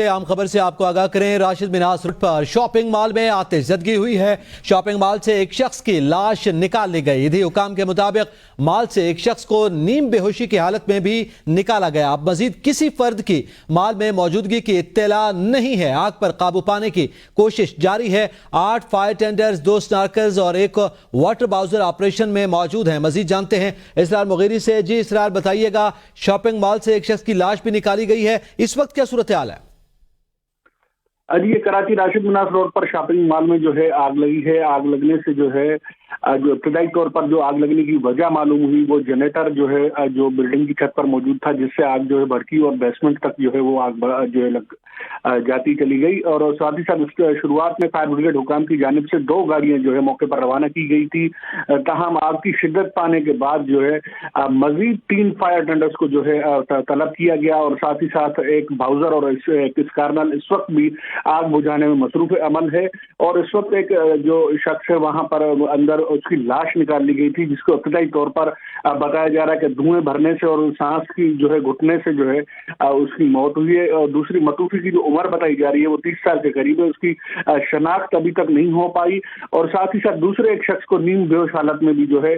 आम खबर से आपको आगाह करें। राशिद मिनास रोड पर शॉपिंग मॉल में आतिशबाजी हुई है। शॉपिंग मॉल से एक शख्स की लाश निकाल ली गई। ईदी हुकाम के मुताबिक मॉल से एक शख्स को नीम बेहोशी की हालत में भी निकाला गया। अब मजीद किसी फर्द की मॉल में मौजूदगी की इत्तला नहीं है। आग पर काबू पाने की कोशिश जारी है। 8 फायर टेंडर्स, 2 स्नार्कर्स और एक वाटर बाउजर ऑपरेशन में मौजूद हैं। मजीद जानते हैं इसरार मुगीरी से। जी इसरार, बताइएगा, शॉपिंग मॉल से एक शख्स की लाश भी निकाली गई है, इस वक्त क्या सूरत हाल है? अजी ये कराची राशिद मिनास रोड पर शॉपिंग मॉल में जो है आग लगी है। आग लगने से जो है जो इब्तदाई तौर पर जो आग लगने की वजह मालूम हुई, वो जनरेटर जो है जो बिल्डिंग की छत पर मौजूद था, जिससे आग जो है भड़की और बेसमेंट तक जो है वो आग जो है जाती चली गई। और साथ ही साथ उसके शुरुआत में फायर ब्रिगेड हुकाम की जानिब से 2 गाड़ियां जो है मौके पर रवाना की गई थी। ताहम आग की शिद्दत पाने के बाद जो है मजीद 3 फायर टेंडर्स को जो है तलब किया गया और साथ ही साथ एक बाउजर और एक स्कारनल इस वक्त भी आग बुझाने में मसरूफ अमल है। और इस वक्त एक जो शख्स है वहां पर अंदर उसकी लाश निकाल ली गई थी, जिसको इब्तदाई तौर पर बताया जा रहा है कि धुएं भरने से और सांस की जो है घुटने से जो है उसकी मौत हुई है। और दूसरी मतूफी की जो उम्र बताई जा रही है वो 30 साल के करीब है। उसकी शनाख्त अभी तक नहीं हो पाई। और साथ ही साथ दूसरे एक शख्स को नींद बेहोश हालत में भी जो है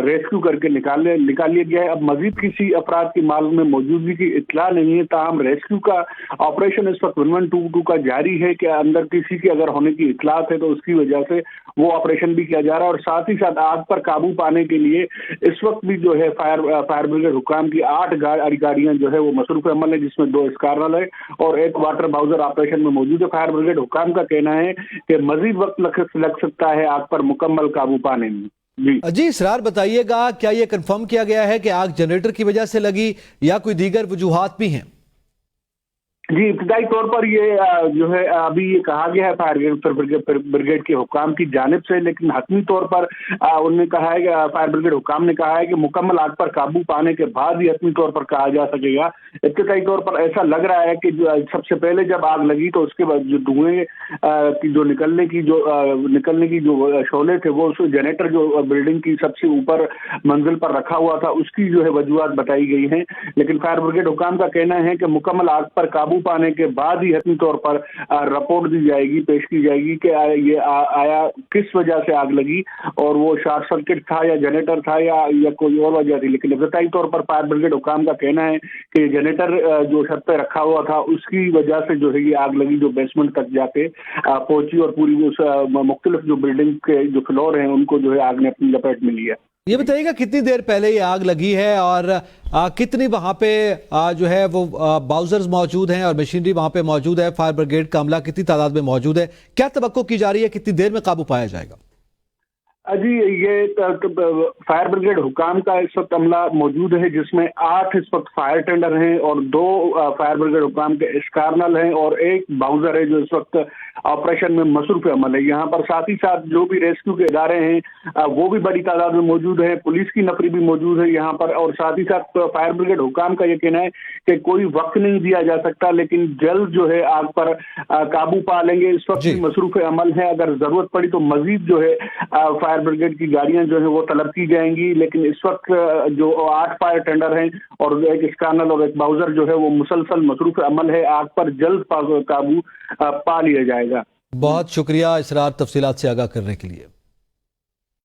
रेस्क्यू करके निकाल लिया गया है। अब मजीद किसी अफराद की माल में मौजूदगी की इत्तला नहीं है। ताहम रेस्क्यू का ऑपरेशन इस वक्त 1122 का जारी है कि अंदर किसी के अगर होने की इत्तलात है तो उसकी वजह से वो ऑपरेशन भी किया जा रहा है। और साथ ही साथ आग पर काबू पाने के लिए इस वक्त भी जो है फायर ब्रिगेड हुकाम की 8 गाड़ियां जो है वो मसरूफ अमल है, जिसमें 2 स्कारनल है और एक वाटर बाउजर ऑपरेशन में मौजूद है। फायर ब्रिगेड हुकाम का कहना है कि मजीद वक्त लग सकता है आग पर मुकम्मल काबू पाने में। जी इसरार, बताइएगा, क्या यह कंफर्म किया गया है कि आग जनरेटर की वजह से लगी या कोई दीगर वजूहात भी हैं? जी इब्तदाई तौर पर ये जो है अभी ये कहा गया है फायर ब्रिगेड के हुकाम की जानिब से, लेकिन हतमी तौर पर उन्होंने कहा है कि फायर ब्रिगेड हुकाम ने कहा है कि मुकम्मल आग पर काबू पाने के बाद ही हतमी तौर पर कहा जा सकेगा। इब्तदाई तौर पर ऐसा लग रहा है कि जो सबसे पहले जब आग लगी तो उसके बाद जो धुएं की जो निकलने की जो शोले थे वो उस जनरेटर जो बिल्डिंग की सबसे ऊपर मंजिल पर रखा हुआ था उसकी जो है वजूहात बताई गई हैं। लेकिन फायर ब्रिगेड हुकाम का कहना है कि मुकम्मल आग पर काबू पाने के बाद ही हतमी तौर पर रिपोर्ट दी जाएगी, पेश की जाएगी कि ये आया किस वजह से आग लगी और वो शॉर्ट सर्किट था या जनरेटर था या कोई और वजह थी। लेकिन इब्तदाई तौर पर फायर ब्रिगेड हुकाम का कहना है कि जनरेटर जो छत पे रखा हुआ था उसकी वजह से जो है ये आग लगी, जो बेसमेंट तक जाके पहुंची और पूरी मुख्तलिफ जो बिल्डिंग के जो फ्लोर हैं उनको जो है आग ने अपनी लपेट में लिया। ये बताइएगा कितनी देर पहले ये आग लगी है और कितनी वहां पे जो है वो बाउजर्स मौजूद हैं और मशीनरी वहां पे मौजूद है? फायर ब्रिगेड का अमला कितनी तादाद में मौजूद है? क्या तवक्को की जा रही है, कितनी देर में काबू पाया जाएगा? जी ये फायर ब्रिगेड हुकाम का इस वक्त अमला मौजूद है, जिसमें 8 इस वक्त फायर टेंडर हैं और 2 फायर ब्रिगेड हुकाम के स्कारनल हैं और एक बाउजर है जो इस वक्त ऑपरेशन में मसरूफ अमल है। यहाँ पर साथ ही साथ जो भी रेस्क्यू के इदारे हैं वो भी बड़ी तादाद में मौजूद है। पुलिस की नफरी भी मौजूद है यहाँ पर। और साथ ही साथ फायर ब्रिगेड हुकाम का ये कहना है कि कोई वक्त नहीं दिया जा सकता, लेकिन जल्द जो है आग पर काबू पा लेंगे। इस वक्त मसरूफ अमल है। अगर जरूरत पड़ी तो मजीद जो है फायर ब्रिगेड की गाड़ियां जो है वो तलब की जाएंगी। लेकिन इस वक्त जो 8 फायर टेंडर हैं और एक स्कारनल और एक बाउजर जो है वो मुसलसल मसरूफ अमल है। आग पर जल्द काबू पा लिया जाएगा। बहुत शुक्रिया इसरार, तफसीलात से आगाह करने के लिए।